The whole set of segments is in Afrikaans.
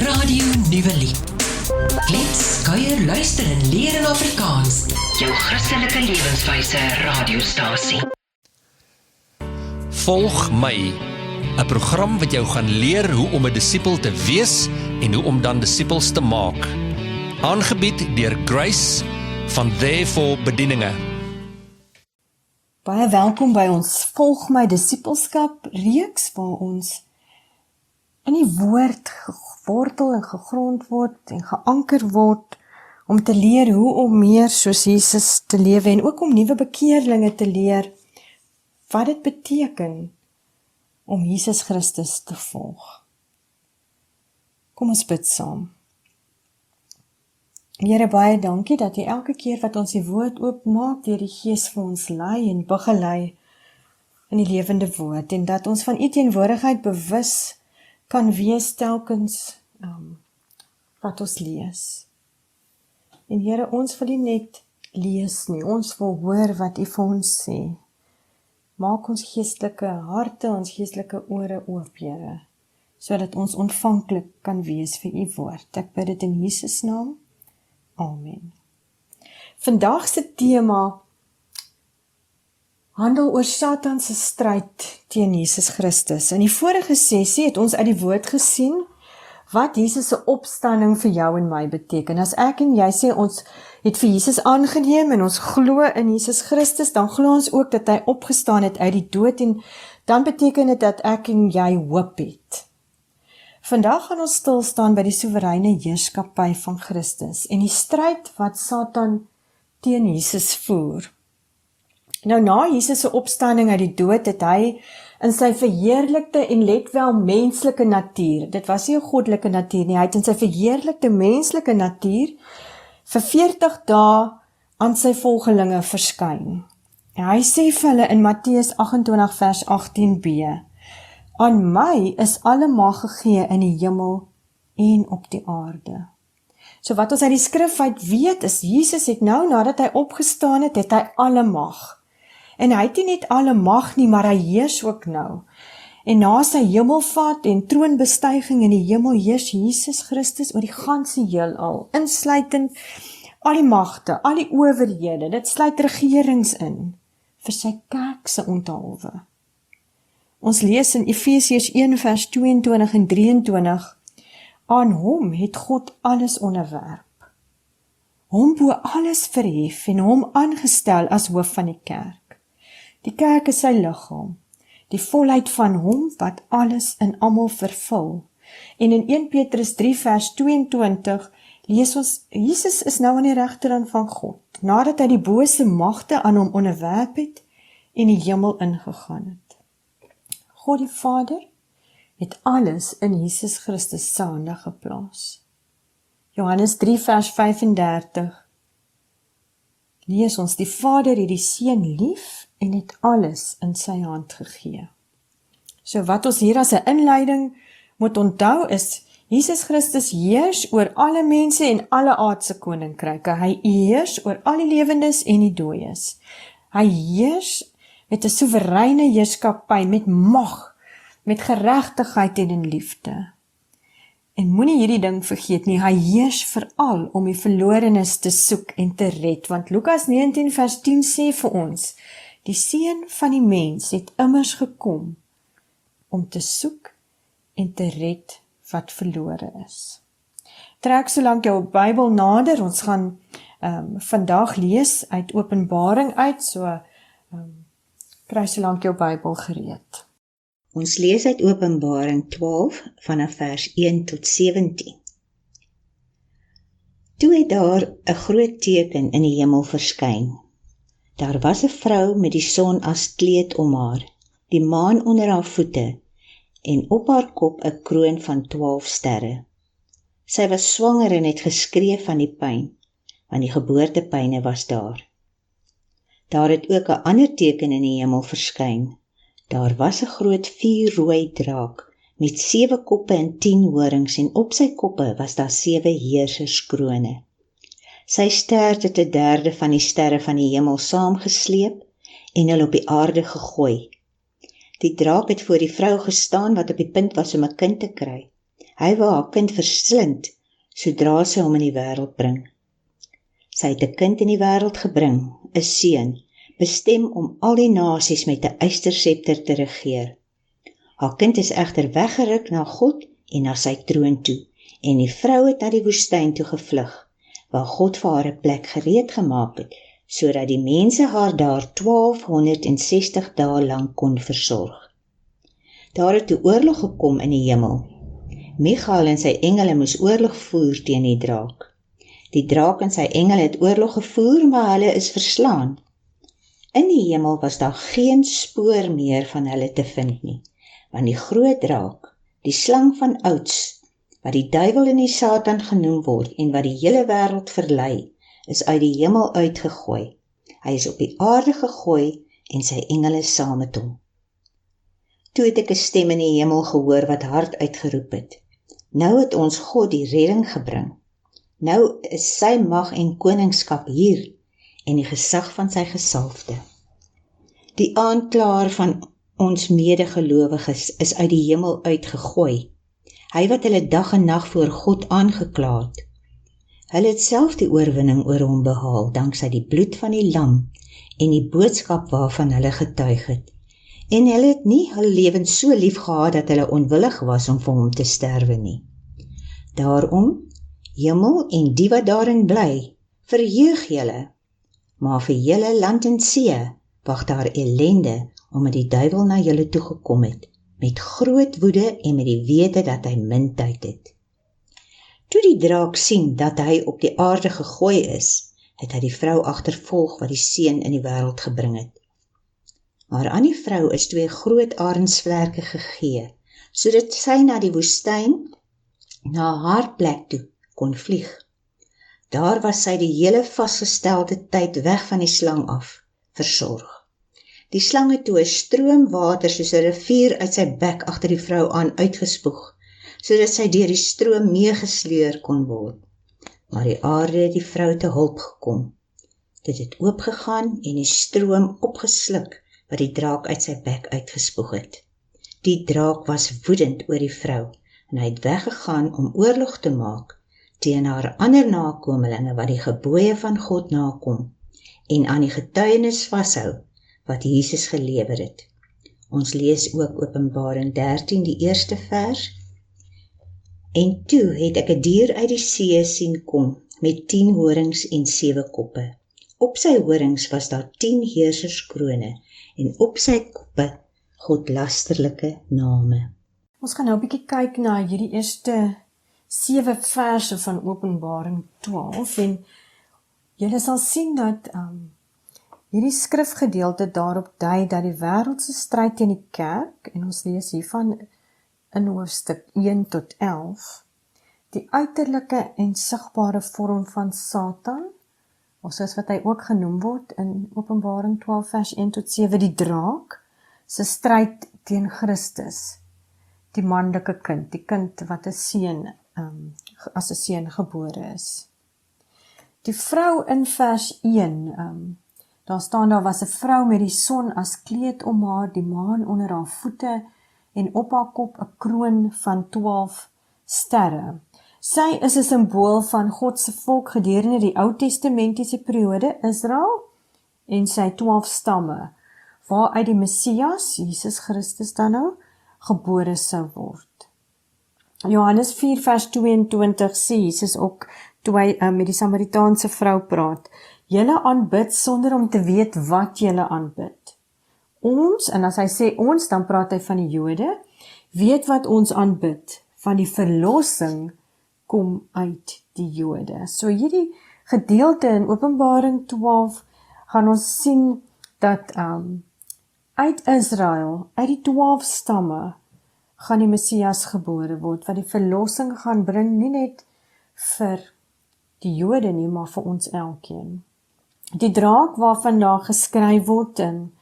Radio Nuwe Lied. Klets, kuier, luister en leer in Afrikaans. Jou Christelike lewenswyse radiostasie. Volg my, 'n program wat jou gaan leer hoe om 'n disipel te wees en hoe om dan disippels te maak. Aangebied deur Grace van Therefore Bedieninge. Baie welkom by ons Volg My Disipelskap reeks waar ons in die woord gewortel en gegrond word en geanker word om te leer hoe om meer soos Jesus te lewe en ook om nuwe bekeerlinge te leer wat dit beteken om Jesus Christus te volg. Kom ons bid saam. Here, baie dankie dat U elke keer wat ons die woord oopmaak, deur die Gees vir ons lei en begelei in die lewende woord, en dat ons van U teenwoordigheid bewus kan wees telkens wat ons lees. En Here, ons wil nie net lees nie, ons wil hoor wat U vir ons sê. Maak ons geestelike harte, ons geestelike ore oop, Here, sodat ons ontvanklik kan wees vir U woord. Ek bid dit in Jesus naam. Amen. Vandag se tema handel oor Satan se stryd teen Jesus Christus. In die vorige sessie het ons uit die woord gesien wat Jesus se opstanding vir jou en my beteken. As ek en jy sê ons het vir Jesus aangeneem en ons glo in Jesus Christus, dan glo ons ook dat hy opgestaan het uit die dood, en dan beteken dit dat ek en jy hoop het. Vandag gaan ons stil staan by die soewereine heerskappy van Christus en die stryd wat Satan teen Jesus voer. Nou, na Jesus se opstanding uit die dood het hy in sy verheerlikte en let wel menslike natuur, dit was nie 'n goddelike natuur nie, hy het in sy verheerlikte menslike natuur vir 40 dae aan sy volgelinge verskyn. En hy sê vir hulle in Matteus 28 vers 18b, aan my is alle mag gegee in die hemel en op die aarde. So wat ons uit die skrif uit weet is, Jesus het nou, nadat hy opgestaan het, het hy alle mag. En hy het nie net alle mag nie, maar hy heers ook nou. En na sy hemelvaart en troonbestuiging in die hemel heers Jesus Christus oor die ganse heelal, insluitend al die magte, al die owerhede, dit sluit regerings in, vir sy kerk se onthaalwe. Ons lees in Efesiërs 1 vers 22 en 23, aan hom het God alles onderwerp, hom bo alles verhef en hom aangestel as hoof van die kerk. Die kerk is sy liggaam, die volheid van hom wat alles in almal vervul. En in 1 Petrus 3 vers 22 lees ons, Jesus is nou aan die regterhand van God, nadat hy die bose magte aan hom onderwerp het en die hemel ingegaan het. God die Vader het alles in Jesus Christus se hande geplaas. Johannes 3 vers 35 lees ons, die Vader het die Seun lief en het alles in sy hand gegee. So wat ons hier as 'n inleiding moet onthou is, Jesus Christus heers oor alle mense en alle aardse koninkryke. Hy heers oor al die lewendes en die dooies. Hy heers met 'n soewereine heerskappy, met mag, met geregtigheid en in liefde. En moenie hierdie ding vergeet nie, hy heers veral om die verlorenes te soek en te red, want Lukas 19 vers 10 sê vir ons, die Seun van die mens het immers gekom om te soek en te red wat verlore is. Trek solank jou Bybel nader, ons gaan vandag lees uit Openbaring uit, so kry solank jou Bybel gereed. Ons lees uit Openbaring 12 vanaf vers 1 tot 17. Toe het daar 'n groot teken in die hemel verskyn. Daar was 'n vrou met die son as kleed om haar, die maan onder haar voete, en op haar kop 'n kroon van 12 sterre. Sy was swanger en het geskree van die pyn, want die geboortepyne was daar. Daar het ook 'n ander teken in die hemel verskyn. Daar was 'n groot vuurrooi draak, met 7 koppe en 10 horings, en op sy koppe was daar 7 heerserskrone. Sy stert het 1/3 van die sterre van die hemel saamgesleep en hulle op die aarde gegooi. Die draak het voor die vrou gestaan wat op die punt was om 'n kind te kry. Hy wou haar kind verslind, sodra sy hom in die wêreld bring. Sy het 'n kind in die wêreld gebring, 'n seun, bestem om al die nasies met 'n ysterscepter te regeer. Haar kind is egter weggeruk na God en na sy troon toe, en die vrou het na die woestyn toe gevlug, waar God vir haar 'n plek gereed gemaak het, sodat die mense haar daar 1260 dae lank kon versorg. Daar het 'n oorlog gekom in die hemel. Michael en sy engele moes oorlog voer teen die draak. Die draak en sy engele het oorlog gevoer, maar hulle is verslaan. In die hemel was daar geen spoor meer van hulle te vind nie, want die groot draak, die slang van ouds, wat die duiwel en die Satan genoem word en wat die hele wêreld verlei, is uit die hemel uitgegooi. Hy is op die aarde gegooi en sy engele saam met hom. Toe het ek 'n stem in die hemel gehoor wat hard uitgeroep het: Nou het ons God die redding gebring. Nou is sy mag en koningskap hier en die gesag van sy gesalfde. Die aanklaer van ons medegelowiges is uit die hemel uitgegooi. Hy wat hulle dag en nag voor God aangekla het. Hulle het self die oorwinning oor hom behaal, danksy die bloed van die lam en die boodskap waarvan hulle getuig het. En hulle het nie hul lewens so lief gehad dat hulle onwillig was om vir hom te sterwe nie. Daarom, hemel en die wat daarin bly, verheug julle, maar vir julle land en see wag daar ellende, omdat die duiwel na julle toegekom het, met groot woede en met die wete dat hy min tyd het. Toe die draak sien dat hy op die aarde gegooi is, het hy die vrou agtervolg wat die seun in die wêreld gebring het. Maar aan die vrou is 2 groot arensvlerke gegee, sodat sy na die woestyn, na haar plek toe, kon vlieg. Daar was sy die hele vasgestelde tyd weg van die slang af, versorg. Die slang het toe 'n stroom water soos 'n rivier uit sy bek agter die vrou aan uitgespoeg, sodat sy deur die stroom meegesleur kon word. Maar die aarde het die vrou te hulp gekom. Dit het oopgegaan en die stroom opgesluk wat die draak uit sy bek uitgespoeg het. Die draak was woedend oor die vrou en hy het weggegaan om oorlog te maak teen haar ander nakomelinge wat die gebooie van God nakom en aan die getuienis vashou wat Jesus gelewer het. Ons lees ook Openbaring 13 die eerste vers. En toe het ek 'n dier uit die see sien kom met 10 horings en 7 koppe. Op sy horings was daar 10 heerserskrone en op sy koppe godlasterlike name. Ons gaan nou 'n bietjie kyk na hierdie eerste 7 verse van Openbaring 12 en julle sal sien dat hierdie skrifgedeelte daarop dui dat die wêreldse stryd teen die kerk, en ons lees hiervan in hoofstuk 1 tot 11, die uiterlike en sigbare vorm van Satan, of soos wat hy ook genoem word in Openbaring 12 vers 1 tot 7, die draak, se stryd teen Christus, die manlike kind, die kind wat 'n seun, as 'n seun gebore is. Die vrou in vers 1, daar staan daar was 'n vrou met die son as kleed om haar, die maan onder haar voete en op haar kop 'n kroon van 12 sterre. Sy is 'n simbool van God se volk gedurende die Ou Testamentiese periode, Israel, en sy 12 stamme, waaruit die Messias, Jesus Christus dan nou, gebore sou word. Johannes 4 vers 22 sê Jesus ook, toe hy met die Samaritaanse vrou praat, julle aanbid sonder om te weet wat julle aanbid. Ons, en as hy sê ons, dan praat hy van die Jode, weet wat ons aanbid, van die verlossing kom uit die Jode. So hierdie gedeelte in Openbaring 12 gaan ons sien dat uit Israel, uit die 12 stamme, gaan die Messias gebore word, wat die verlossing gaan bring, nie net vir die Jode nie, maar vir ons elkeen. Die draak waarvan daar geskryf word, en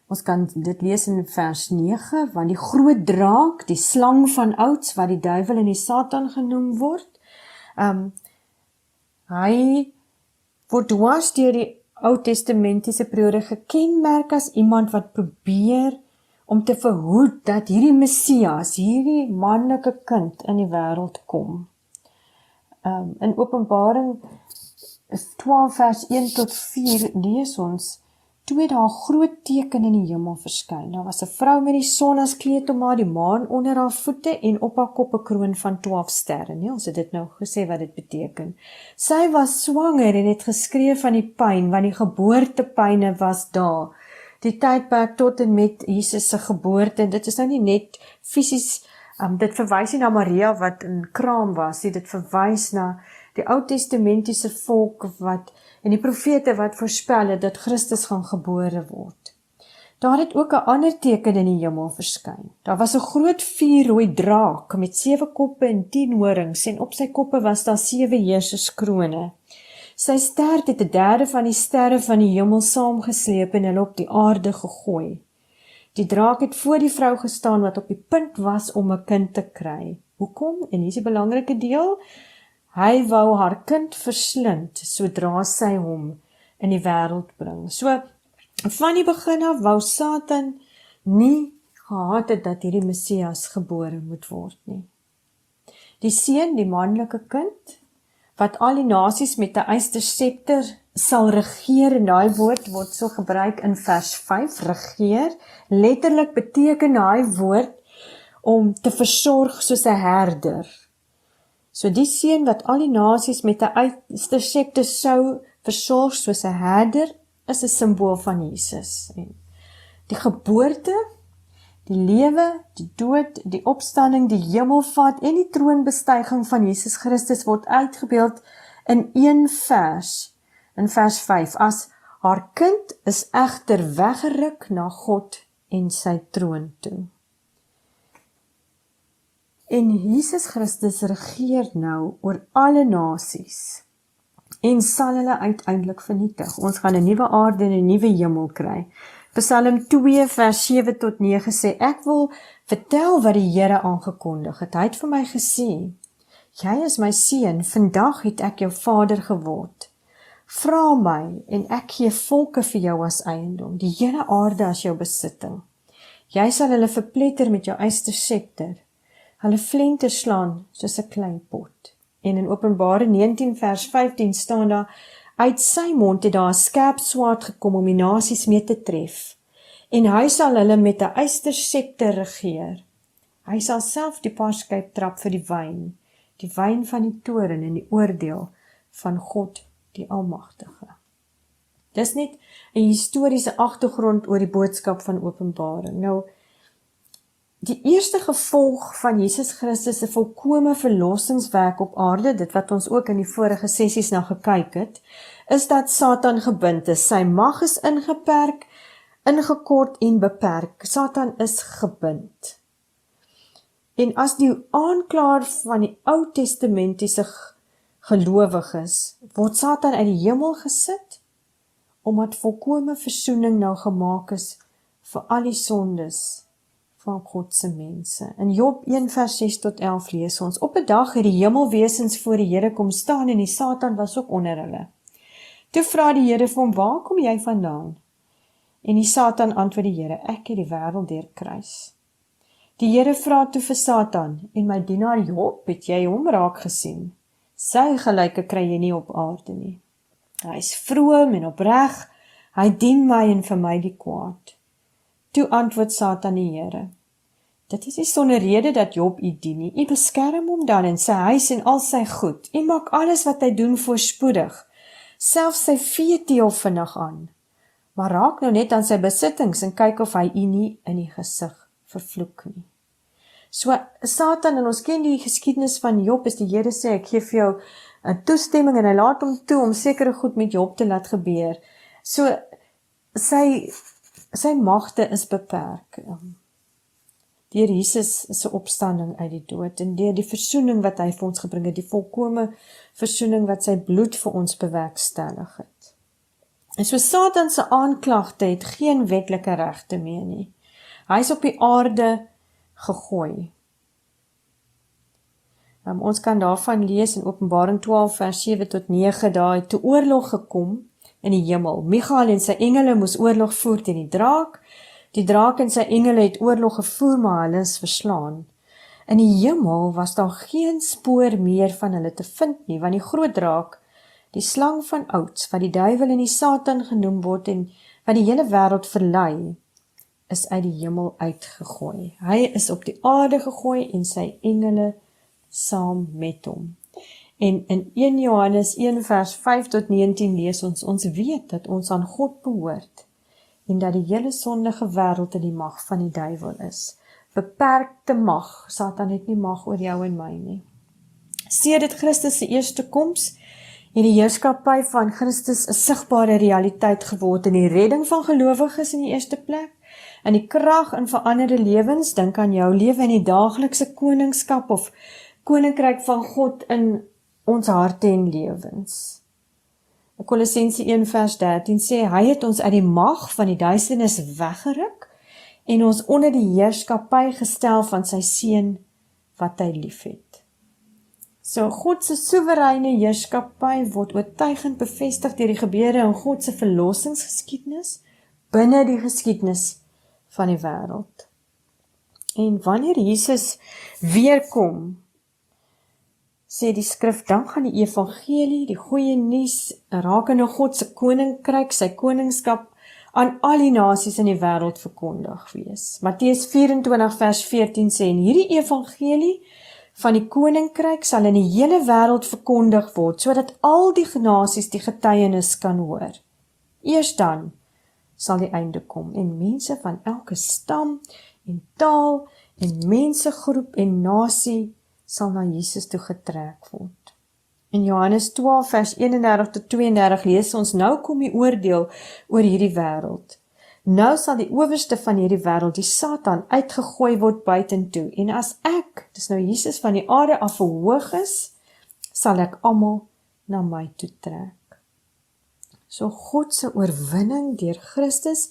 ons kan dit lees in vers 9, want die groot draak, die slang van ouds, wat die duiwel en die Satan genoem word, hy word dwars deur die Ou Testamentiese periode gekenmerk as iemand wat probeer om te verhoed dat hierdie Messias, hierdie manlike kind in die wêreld kom. In Openbaring 12 vers 1 tot 4 lees ons, toe het daar groot teken in die hemel verskyn. Daar was 'n vrou met die son as kleed om haar, die maan onder haar voete en op haar kop 'n kroon van 12 sterre. Nee, ons het dit nou gesê wat dit beteken. Sy was swanger en het geskree van die pyn, want die geboortepyne was daar. Die tydperk tot en met Jesus se geboorte, dit is nou nie net fisies, dit verwys nie na Maria wat in kraam was, dit verwys na die Ou Testamentiese volk en die profete wat voorspel het dat Christus gaan gebore word. Daar het ook 'n ander teken in die hemel verskyn. Daar was 'n groot vuurrooi draak met 7 koppe en 10 horings en op sy koppe was daar 7 heerserskrone. Sy stert het 1/3 van die sterre van die hemel saamgesleep en hulle op die aarde gegooi. Die draak het voor die vrou gestaan wat op die punt was om 'n kind te kry. Hoekom? En hier is die belangrike deel. Hy wou haar kind verslind sodra sy hom in die wêreld bring. So, van die begin af wou Satan nie gehad het dat hierdie Messias gebore moet word nie. Die seun, die manlike kind, wat al die nasies met 'n ysterscepter sal regeer, en daai woord word so gebruik in vers 5, regeer. Letterlik beteken daai woord om te versorg soos 'n herder. So die seun wat al die nasies met 'n ysterscepter sou versorg soos 'n herder, is 'n simbool van Jesus. En die geboorte, die lewe, die dood, die opstanding, die hemelvaart en die troonbestuiging van Jesus Christus word uitgebeeld in een vers, in vers 5, as haar kind is egter weggeruk na God en sy troon toe. En Jesus Christus regeer nou oor alle nasies en sal hulle uiteindelik vernietig. Ons gaan 'n nuwe aarde en 'n nuwe hemel kry. Psalm 2 vers 7 tot 9 sê, ek wil vertel wat die Here aangekondig het. Hy het vir my gesê, jy is my seun, vandag het ek jou vader geword. Vra my en ek gee volke vir jou as eiendom, die hele aarde as jou besitting. Jy sal hulle verpletter met jou ysterscepter, hulle flente slaan soos 'n kleipot. En in Openbaring 19 vers 15 staan daar, uit sy mond het daar 'n skerp swaard gekom om die nasies mee te tref, en hy sal hulle met 'n ysterscepter regeer. Hy sal self die paarskyp trap vir die wyn van die toorn en die oordeel van God die Almagtige. Dis net 'n historiese agtergrond oor die boodskap van Openbaring. Nou, die eerste gevolg van Jesus Christus se volkome verlossingswerk op aarde, dit wat ons ook in die vorige sessies na gekyk het, is dat Satan gebind is. Sy mag is ingeperk, ingekort en beperk. Satan is gebind. En as die aanklaer van die Ou Testamentiese gelowiges, word Satan uit die hemel gesit, omdat volkome versoening nou gemaak is vir al die sondes van God se mense. In Job 1 vers 6 tot 11 lees ons, op 'n dag het die hemelwesens voor die Here kom staan en die Satan was ook onder hulle. Toe vra die Here vir hom, waar kom jy vandaan? En die Satan antwoord die Here, ek het die wêreld deurkruis. Die Here vra toe vir Satan, en my dienaar Job, het jy hom raak gesien? Sy gelyke kry jy nie op aarde nie. Hy is vroom en opreg, hy dien my en vir my die kwaad. Toe antwoord Satan die Here, dit is nie sonder rede dat Job u dien nie. U beskerm hom dan in sy huis en al sy goed. U maak alles wat hy doen voorspoedig, selfs sy veeteel vinnig aan. Maar raak nou net aan sy besittings en kyk of hy u nie in die gesig vervloek nie. So Satan, en ons ken die geskiedenis van Job, is die Here sê, ek gee vir jou 'n toestemming en hy laat hom toe om sekere goed met Job te laat gebeur. So sy magte is beperk. Deur Jesus se opstanding uit die dood en deur die versoening wat hy vir ons gebring het, die volkome versoening wat sy bloed vir ons bewerkstellig het. En so Satan se aanklagte het geen wetlike regte meer nie. Hy is op die aarde gegooi. Ons kan daarvan lees in Openbaring 12 vers 7 tot 9, daar het toe oorlog gekom in die hemel. Michael en sy engele moes oorlog voer teen die draak. Die draak en sy engele het oorlog gevoer, maar hulle is verslaan. In die hemel was daar geen spoor meer van hulle te vind nie, want die groot draak, die slang van ouds, wat die duiwel en die Satan genoem word en wat die hele wêreld verlei, is uit die hemel uitgegooi. Hy is op die aarde gegooi en sy engele saam met hom. En in 1 Johannes 1 vers 5 tot 19 lees ons weet dat ons aan God behoort en dat die hele sondige wêreld in die mag van die duiwel is. Beperkte mag, Satan het nie mag oor jou en my nie. Sedert Christus se eerste koms en die heerskappy van Christus 'n sigbare realiteit geword in die redding van gelowiges in die eerste plek, in die krag in veranderde lewens, dink aan jou lewe in die daaglikse koningskap of koninkryk van God in ons harte en lewens. Kolossense 1 vers 13 sê, hy het ons uit die mag van die duisternis weggeruk en ons onder die heerskappy gestel van sy seun wat hy liefhet. So God se soewereine heerskappy word oortuigend bevestig deur die gebeure in God se verlossingsgeskiedenis binne die geskiedenis van die wêreld. En wanneer Jesus weer kom, sê die skrif, dan gaan die evangelie, die goeie nuus, rakende God se koninkryk, sy koningskap, aan al die nasies in die wêreld verkondig wees. Matteus 24 vers 14 sê, en hierdie evangelie van die koninkryk sal in die hele wêreld verkondig word, sodat al die nasies die getuienis kan hoor. Eers dan sal die einde kom, en mense van elke stam, en taal, en mensegroep en nasie sal na Jesus toe getrek word. In Johannes 12 vers 31 tot 32 lees ons, nou kom die oordeel oor hierdie wêreld. Nou sal die owerste van hierdie wêreld, die Satan, uitgegooi word buitentoe. En as ek, dis nou Jesus van die aarde af verhoog is, sal ek almal na my toe trek. So God se oorwinning deur Christus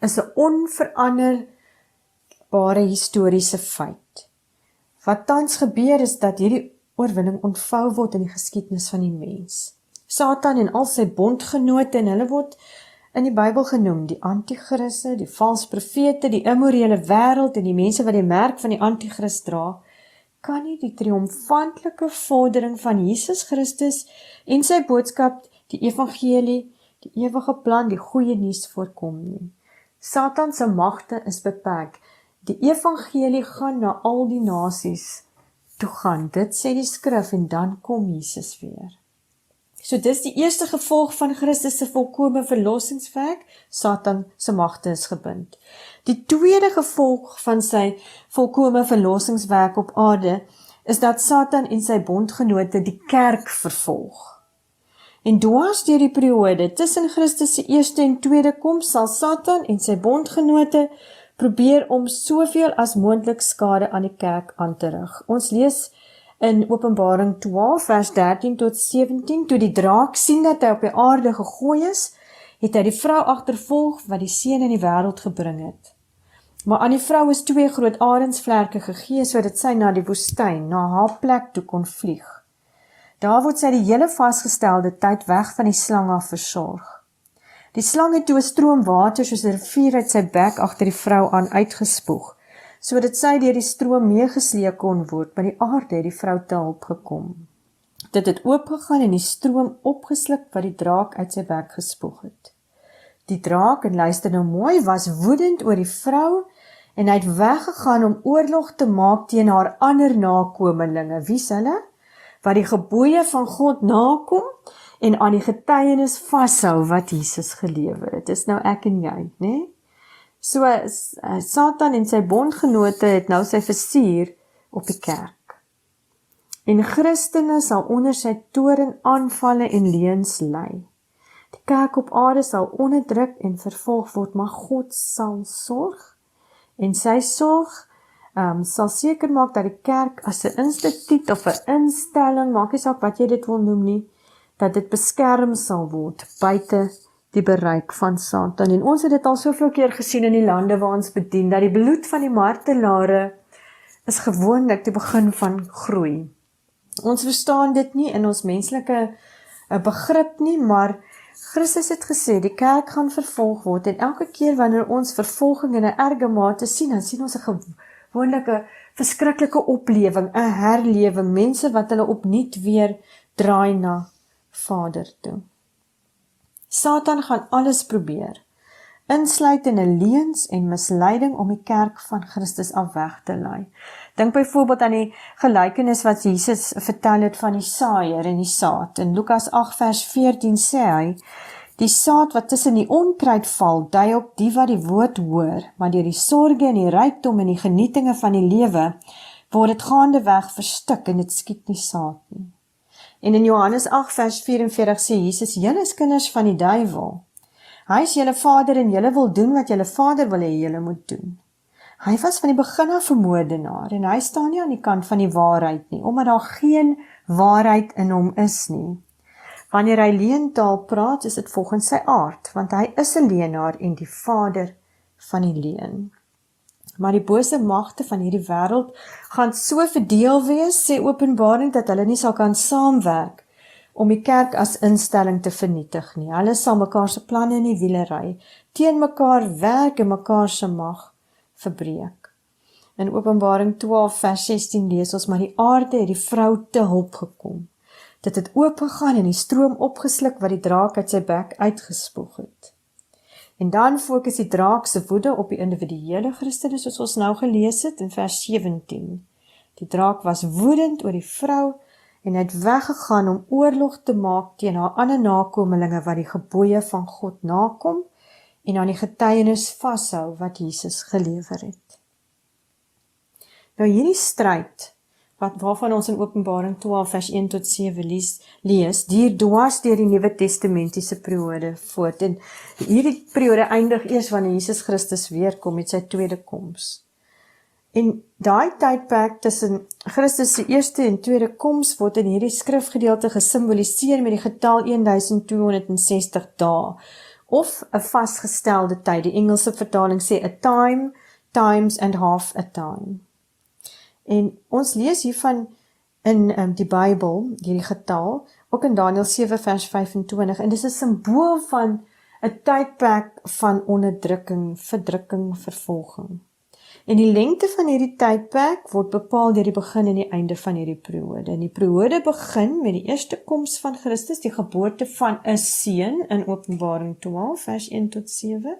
is 'n onveranderbare historiese feit. Wat tans gebeur is dat hierdie oorwinning ontvou word in die geskiedenis van die mens. Satan en al sy bondgenote, en hulle word in die Bybel genoem, die antichriste, die vals profete, die immorele wêreld en die mense wat die merk van die antichrist dra, kan nie die triomfantelike vordering van Jesus Christus en sy boodskap, die evangelie, die ewige plan, die goeie nuus voorkom nie. Satan se magte is beperk. Die evangelie gaan na al die nasies toe gaan. Dit sê die skrif en dan kom Jesus weer. So dis die eerste gevolg van Christus se volkome verlossingswerk, Satan se magte is gebind. Die tweede gevolg van sy volkome verlossingswerk op aarde is dat Satan en sy bondgenote die kerk vervolg. En dwars deur die periode tussen Christus se eerste en tweede koms sal Satan en sy bondgenote probeer om soveel as moontlik skade aan die kerk aan te rig. Ons lees in Openbaring 12 vers 13 tot 17, toe die draak sien dat hy op die aarde gegooi is, het hy die vrou agtervolg wat die seun in die wêreld gebring het. Maar aan die vrou is 2 groot arensvlerke gegee, sodat sy na die woestyn, na haar plek toe kon vlieg. Daar word sy die hele vasgestelde tyd weg van die slang af versorg. Die slang het toe 'n stroom water soos 'n rivier uit sy bek agter die vrou aan uitgespoeg, sodat sy deur die stroom meegesleep kon word, maar die aarde het die vrou te hulp gekom. Dit het oopgegaan en die stroom opgesluk wat die draak uit sy bek gespoeg het. Die draak, en luister nou mooi, was woedend oor die vrou en hy het weggegaan om oorlog te maak teen haar ander nakomelinge. Wie's hulle? Wat die gebooie van God nakom en aan die getuienis vashou wat Jesus gelewe het. Dis nou ek en jy, né? So, Satan en sy bondgenote het nou sy vizier op die kerk. En Christene sal onder sy toren aanvalle en leuns lei. Die kerk op aarde sal onderdruk en vervolg word, maar God sal sorg. En sy sorg sal seker maak dat die kerk as 'n instituut of 'n instelling, maak nie saak wat jy dit wil noem nie, dat dit beskerm sal word buite die bereik van Satan. En ons het dit al soveel keer gesien in die lande waar ons bedien, dat die bloed van die martelare is gewoonlik die begin van groei. Ons verstaan dit nie in ons menslike begrip nie, maar Christus het gesê, die kerk gaan vervolg word, en elke keer wanneer ons vervolging in 'n erge mate sien, dan sien ons 'n gewoonlike, verskriklike oplewing, 'n herlewing, mense wat hulle opnuut weer draai na Vader toe. Satan gaan alles probeer, insluit in 'n leuns en misleiding om die kerk van Christus af weg te lei. Dink byvoorbeeld aan die gelykenis wat Jesus vertel het van die saaier en die saad. In Lukas 8 vers 14 sê hy, die saad wat tussen die onkruid val, dui op die wat die woord hoor, maar deur die sorge en die rykdom en die genietinge van die lewe, word dit gaandeweg verstik en dit skiet nie saad nie. En in Johannes 8 vers 44 sê Jesus, julle is kinders van die duiwel. Hy is julle vader en julle wil doen wat julle vader wil hê julle moet doen. Hy was van die begin af 'n moordenaar en hy staan nie aan die kant van die waarheid nie, omdat daar geen waarheid in hom is nie. Wanneer hy leentaal praat, is dit volgens sy aard, want hy is 'n leienaar en die vader van die leuen. Maar die bose magte van hierdie wêreld gaan so verdeel wees, sê Openbaring, dat hulle nie sal kan saamwerk om die kerk as instelling te vernietig nie. Hulle sal mekaar se planne in die wiele ry, teen mekaar werk en mekaar se mag verbreek. In Openbaring 12 vers 16 lees ons, maar die aarde het die vrou te hulp gekom. Dit het oopgegaan en die stroom opgesluk wat die draak uit sy bek uitgespoeg het. En dan fokus die draak se woede op die individuele Christene, soos ons nou gelees het in vers 17. Die draak was woedend oor die vrou en het weggegaan om oorlog te maak teen haar ander nakomelinge wat die gebooie van God nakom en aan die getuienis vashou wat Jesus gelewer het. Nou hierdie stryd, waarvan ons in Openbaring 12 vers 1 tot 7 lees, duur dwars deur die Nuwe Testamentiese periode voort, en hierdie periode eindig eers wanneer Jesus Christus weer kom met sy tweede koms. En daai tydperk tussen Christus se eerste en tweede koms word in hierdie skrifgedeelte gesimboliseer met die getal 1260 dae, of 'n vasgestelde tyd. Die Engelse vertaling sê a time, times and half a time. En ons lees hiervan in die Bybel, hierdie getal, ook in Daniël 7 vers 25, en dis 'n simbool van 'n tydperk van onderdrukking, verdrukking, vervolging. En die lengte van hierdie tydperk word bepaal deur die begin en die einde van hierdie periode. En die periode begin met die eerste koms van Christus, die geboorte van 'n seun in Openbaring 12 vers 1 tot 7,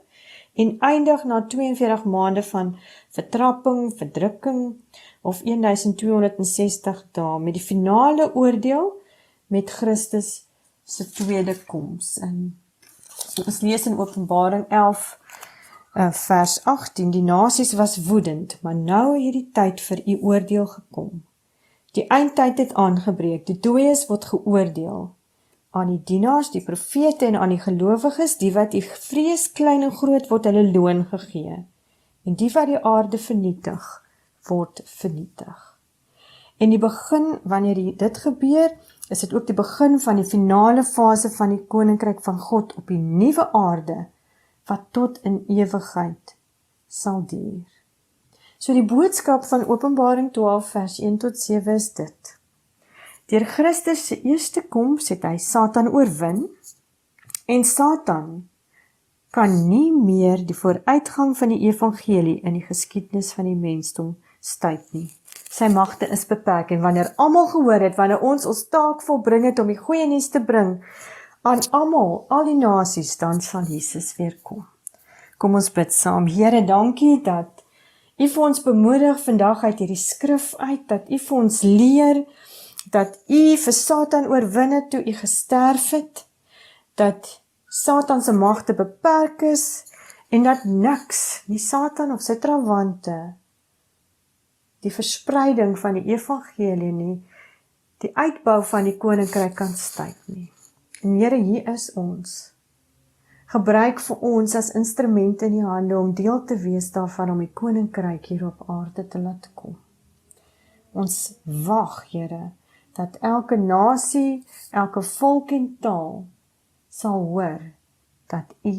en eindig na 42 maande van vertrapping, verdrukking, of 1260 dae, met die finale oordeel met Christus se tweede koms. En so ons lees in Openbaring 11 vers 18, die nasies was woedend, maar nou het die tyd vir u oordeel gekom. Die eindtyd het aangebreek, die dooies word geoordeel. Aan die dienaars, die profete en aan die gelowiges, die wat die vrees klein en groot word hulle loon gegee. En die wat die aarde vernietig, word vernietig. En die begin, wanneer dit gebeur, is dit ook die begin van die finale fase van die koninkryk van God op die nuwe aarde, wat tot in ewigheid sal duur. So die boodskap van Openbaring 12 vers 1 tot 7 is dit. Deur Christus se eerste koms het hy Satan oorwin, en Satan kan nie meer die vooruitgang van die evangelie in die geskiedenis van die mensdom stuit nie. Sy magte is beperk, en wanneer almal gehoor het, wanneer ons taak volbring het om die goeie nuus te bring aan almal, al die nasies, dan sal Jesus weer kom. Kom ons bid saam. Here, dankie dat u vir ons bemoedig vandag uit hierdie skrif uit, dat u vir ons leer, dat u vir Satan oorwin het toe u gesterf het, dat Satan se magte beperk is, en dat niks, nie Satan of sy trawante, die verspreiding van die evangelie nie, die uitbou van die koninkryk kan stuit nie. En Here, hier is ons. Gebruik vir ons as instrumente in die hande om deel te wees daarvan om die koninkryk hier op aarde te laat kom. Ons wag, Here, dat elke nasie, elke volk en taal sal hoor dat u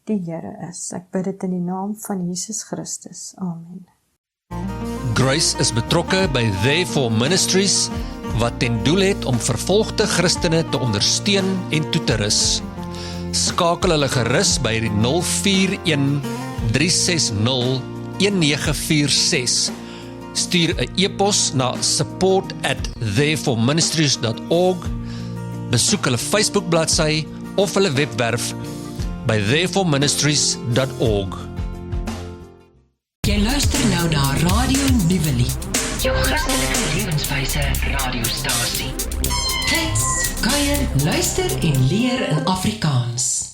die Here is. Ek bid dit in die naam van Jesus Christus. Amen. Grace is betrokke by Therefore Ministries, wat ten doel het om vervolgde Christene te ondersteun en toe te rus. skakel hulle gerus by die 041 360 1946. Stuur 'n e-pos na support@thereforministries.org, besoek hulle Facebook bladsy of hulle webwerf by thereforministries.org. Jy luister nou na Radio Nuwelie, jou Christelike lewenswyse radiostasie. Klets, kuier, luister en leer in Afrikaans.